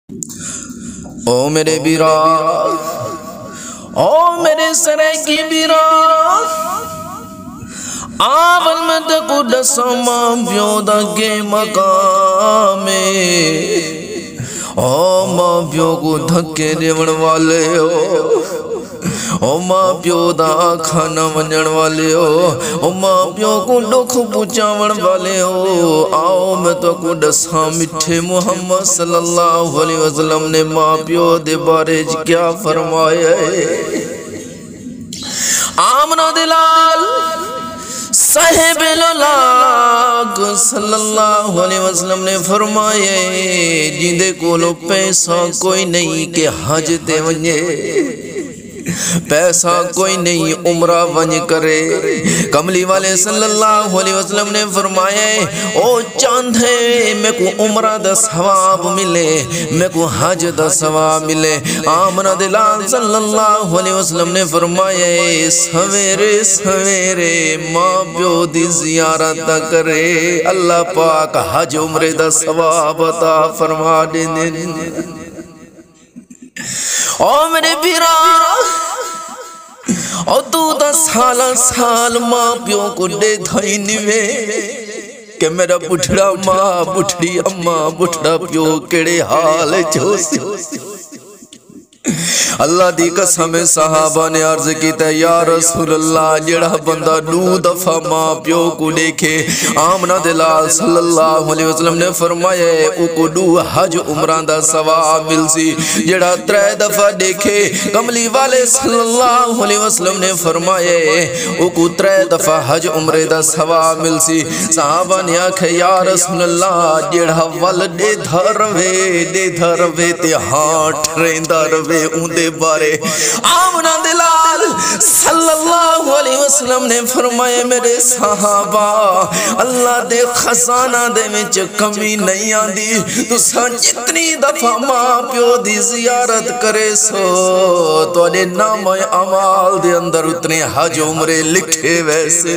او میرے بیرا، او میرے سرے کی بیرا، آول میں تکو دسما بیو دا کے مقامے، او ماں بیو کو دھکے دیون والے ہو، او ماں پیو دا کھانا ونجن والے ہو، او ماں پیو کو دکھ پچاون والے ہو۔ آؤ میں تو کو دساں مٹھے محمد صلی اللہ علیہ وسلم نے ماں پیو دے بارے کیا فرمایا ہے۔ آمنہ دلال صاحب لولاک صلی اللہ علیہ وسلم نے فرمائے، جیندے کولو پیسہ کوئی نہیں کہ حج تے ونجے، پیسہ کوئی نہیں عمرہ ونج کرے۔ کملی والے صلی اللہ علیہ وسلم نے فرمائے، او چاندھے میں کو عمرہ دا ثواب ملے، میں کو حج دا ثواب ملے۔ آمنہ دلال صلی اللہ علیہ وسلم نے فرمائے، سویرے سویرے ماں پیو دی زیارت کرے، اللہ پاک حج عمرے دا ثواب عطا فرما دے۔ او میرے پیرا، او تو دا سال ماں پیو کو دے دھائی نوے کہ میرا بٹھڑا ماں بٹھڑی اماں بٹھڑا پیو کڑے حال چوسی۔ اللہ دی قسم صحابہ نے عرض کیتا، یا رسول اللہ جڑا بندہ 9 دفعہ ماں پیو کو دیکھے، آمنہ دلال صلی اللہ علیہ وسلم نے فرمایا او کو 2 حج عمرہ دا ثواب مل سی۔ جڑا 3 دفعہ دیکھے، کملی والے صلی اللہ علیہ وسلم نے فرمایا او کو 3 دفعہ حج عمرے دا ثواب مل سی۔ صحابہ نے آکھے، یا رسول اللہ جڑا ول دے دھروے تے ہاتھ رہندا روے اون دے بارے۔ آمنہ دلال صلی اللہ علیہ وسلم نے فرمائے، میرے صحابہ اللہ دے خزانہ دے وچ کمی نہیں آندی، تساں جتنی دفعہ ماں پیو دی زیارت کرے سو تو اڈے نام اعمال دے اندر اتنے حج عمرے لکھے ویسے